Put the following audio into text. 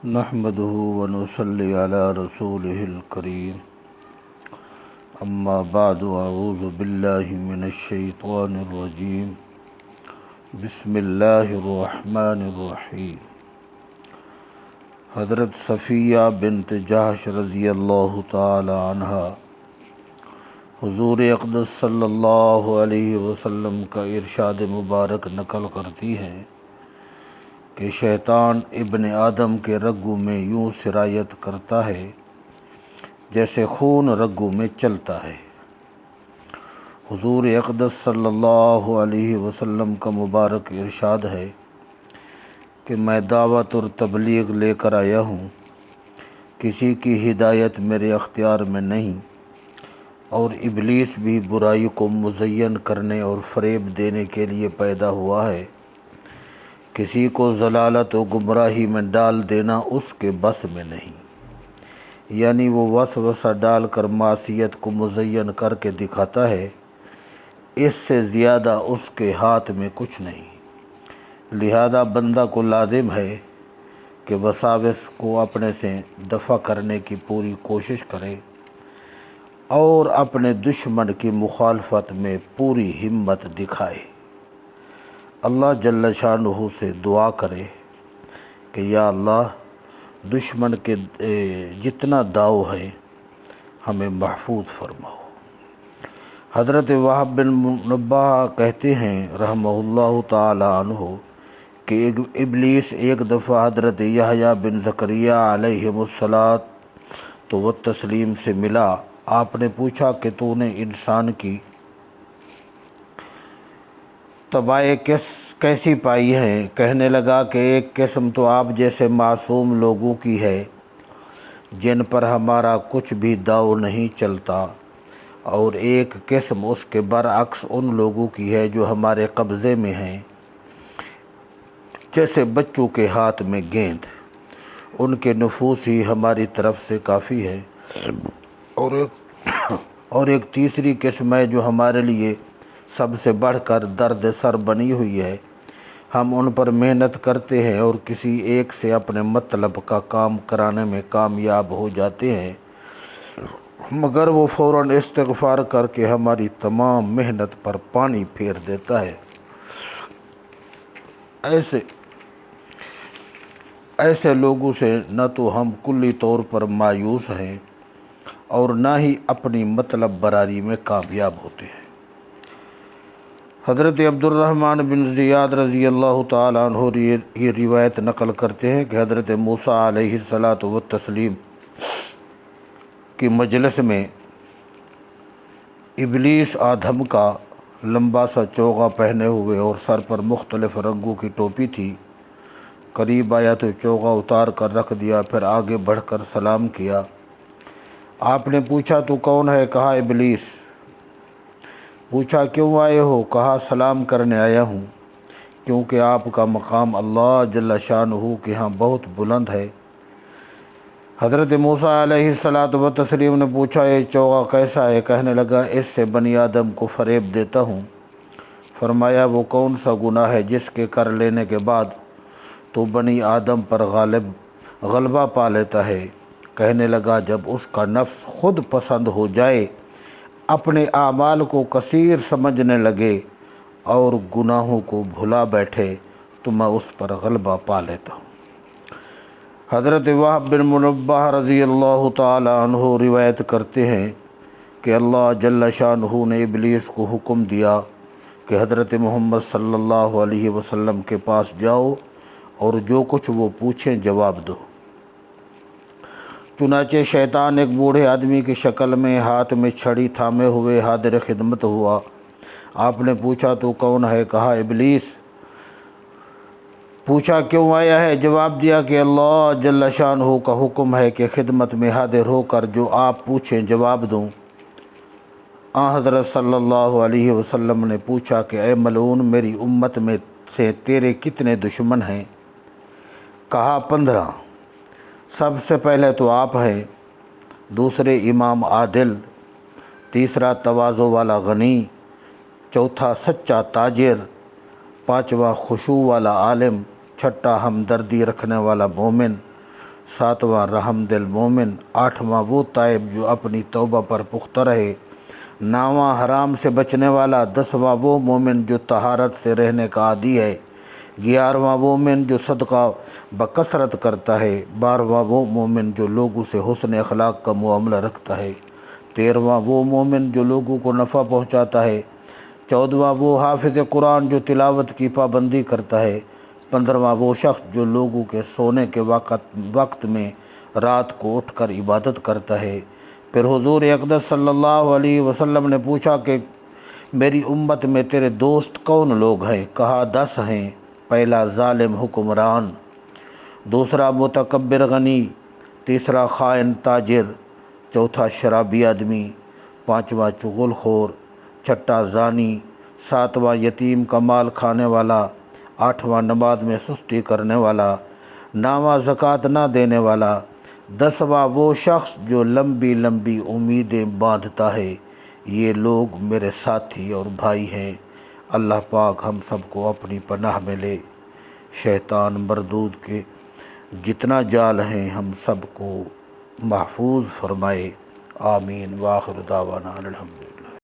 نحمده ونصلي على رسوله الكريم اما بعد اعوذ باللہ من الشیطان الرجیم بسم اللہ الرحمن الرحیم۔ حضرت صفیہ بنت جحش رضی اللہ تعالی عنہا حضور اقدس صلی اللہ علیہ وسلم کا ارشاد مبارک نقل کرتی ہیں کہ شیطان ابن آدم کے رگوں میں یوں سرایت کرتا ہے جیسے خون رگوں میں چلتا ہے۔ حضور اقدس صلی اللہ علیہ وسلم کا مبارک ارشاد ہے کہ میں دعوت اور تبلیغ لے کر آیا ہوں، کسی کی ہدایت میرے اختیار میں نہیں، اور ابلیس بھی برائی کو مزین کرنے اور فریب دینے کے لیے پیدا ہوا ہے۔ کسی کو ضلالت و گمراہی میں ڈال دینا اس کے بس میں نہیں، یعنی وہ وسوسہ ڈال کر معصیت کو مزین کر کے دکھاتا ہے، اس سے زیادہ اس کے ہاتھ میں کچھ نہیں۔ لہذا بندہ کو لازم ہے کہ وساوس کو اپنے سے دفع کرنے کی پوری کوشش کرے اور اپنے دشمن کی مخالفت میں پوری ہمت دکھائے۔ اللہ جل شانہ سے دعا کرے کہ یا اللہ دشمن کے جتنا داؤ ہے ہمیں محفوظ فرماؤ۔ حضرت وہب بن منبہ کہتے ہیں رحمہ اللہ تعالی عنہ کہ ابلیس ایک دفعہ حضرت یحییٰ بن زکریا علیہم الصلاۃ والتسلیم سے ملا۔ آپ نے پوچھا کہ تو نے انسان کی طبائع کیسی پائی ہیں؟ کہنے لگا کہ ایک قسم تو آپ جیسے معصوم لوگوں کی ہے جن پر ہمارا کچھ بھی داؤ نہیں چلتا، اور ایک قسم اس کے برعکس ان لوگوں کی ہے جو ہمارے قبضے میں ہیں، جیسے بچوں کے ہاتھ میں گیند۔ ان کے نفوس ہی ہماری طرف سے کافی ہے، اور ایک تیسری قسم ہے جو ہمارے لیے سب سے بڑھ کر درد سر بنی ہوئی ہے۔ ہم ان پر محنت کرتے ہیں اور کسی ایک سے اپنے مطلب کا کام کرانے میں کامیاب ہو جاتے ہیں، مگر وہ فوراً استغفار کر کے ہماری تمام محنت پر پانی پھیر دیتا ہے۔ ایسے لوگوں سے نہ تو ہم کلی طور پر مایوس ہیں اور نہ ہی اپنی مطلب براری میں کامیاب ہوتے ہیں۔ حضرت عبد الرحمن بن زیاد رضی اللہ تعالیٰ عنہ یہ روایت نقل کرتے ہیں کہ حضرت موسیٰ علیہ الصلاۃ والتسلیم کی مجلس میں ابلیس آدم کا لمبا سا چوغا پہنے ہوئے اور سر پر مختلف رنگوں کی ٹوپی تھی، قریب آیا تو چوغا اتار کر رکھ دیا، پھر آگے بڑھ کر سلام کیا۔ آپ نے پوچھا تو کون ہے؟ کہا ابلیس۔ پوچھا کیوں آئے ہو؟ کہا سلام کرنے آیا ہوں، کیونکہ آپ کا مقام اللہ جل شانہ کے ہاں بہت بلند ہے۔ حضرت موسیٰ علیہ الصلاۃ والتسلیم نے پوچھا یہ چوغا کیسا ہے؟ کہنے لگا اس سے بنی آدم کو فریب دیتا ہوں۔ فرمایا وہ کون سا گناہ ہے جس کے کر لینے کے بعد تو بنی آدم پر غلبہ پا لیتا ہے؟ کہنے لگا جب اس کا نفس خود پسند ہو جائے، اپنے اعمال کو کثیر سمجھنے لگے اور گناہوں کو بھلا بیٹھے تو میں اس پر غلبہ پا لیتا ہوں۔ حضرت وہب بن منبہ رضی اللہ تعالی عنہ روایت کرتے ہیں کہ اللہ جل شانہ نے ابلیس کو حکم دیا کہ حضرت محمد صلی اللہ علیہ وسلم کے پاس جاؤ اور جو کچھ وہ پوچھیں جواب دو۔ چنانچہ شیطان ایک بوڑھے آدمی کی شکل میں ہاتھ میں چھڑی تھامے ہوئے حاضر خدمت ہوا۔ آپ نے پوچھا تو کون ہے؟ کہا ابلیس۔ پوچھا کیوں آیا ہے؟ جواب دیا کہ اللہ جل شانہ کا حکم ہے کہ خدمت میں حاضر ہو کر جو آپ پوچھیں جواب دوں۔ حضرت صلی اللہ علیہ وسلم نے پوچھا کہ اے ملعون میری امت میں سے تیرے کتنے دشمن ہیں؟ کہا 15۔ سب سے پہلے تو آپ ہیں، دوسرے امام عادل، تیسرا تواضع والا غنی، چوتھا سچا تاجر، پانچواں خشوع والا عالم، چھٹا ہمدردی رکھنے والا مومن، 7واں رحم دل مومن، 8واں وہ تائب جو اپنی توبہ پر پختہ رہے، 9واں حرام سے بچنے والا، 10واں وہ مومن جو طہارت سے رہنے کا عادی ہے، 11واں وہ مومن جو صدقہ بکثرت کرتا ہے، 12واں وہ مومن جو لوگوں سے حسن اخلاق کا معاملہ رکھتا ہے، 13واں وہ مومن جو لوگوں کو نفع پہنچاتا ہے، 14واں وہ حافظ قرآن جو تلاوت کی پابندی کرتا ہے، 15واں وہ شخص جو لوگوں کے سونے کے وقت میں رات کو اٹھ کر عبادت کرتا ہے۔ پھر حضور اقدس صلی اللہ علیہ وسلم نے پوچھا کہ میری امت میں تیرے دوست کون لوگ ہیں؟ کہا 10 ہیں۔ پہلا ظالم حکمران، دوسرا متکبر غنی، تیسرا خائن تاجر، چوتھا شرابی آدمی، 5واں چغل خور، 6واں زانی، 7واں یتیم کا مال کھانے والا، 8واں نماز میں سستی کرنے والا، 9واں زکوٰۃ نہ دینے والا، 10واں وہ شخص جو لمبی لمبی امیدیں باندھتا ہے۔ یہ لوگ میرے ساتھی اور بھائی ہیں۔ اللہ پاک ہم سب کو اپنی پناہ میں لے، شیطان مردود کے جتنا جال ہیں ہم سب کو محفوظ فرمائے۔ آمین۔ وآخر دعوانا الحمد۔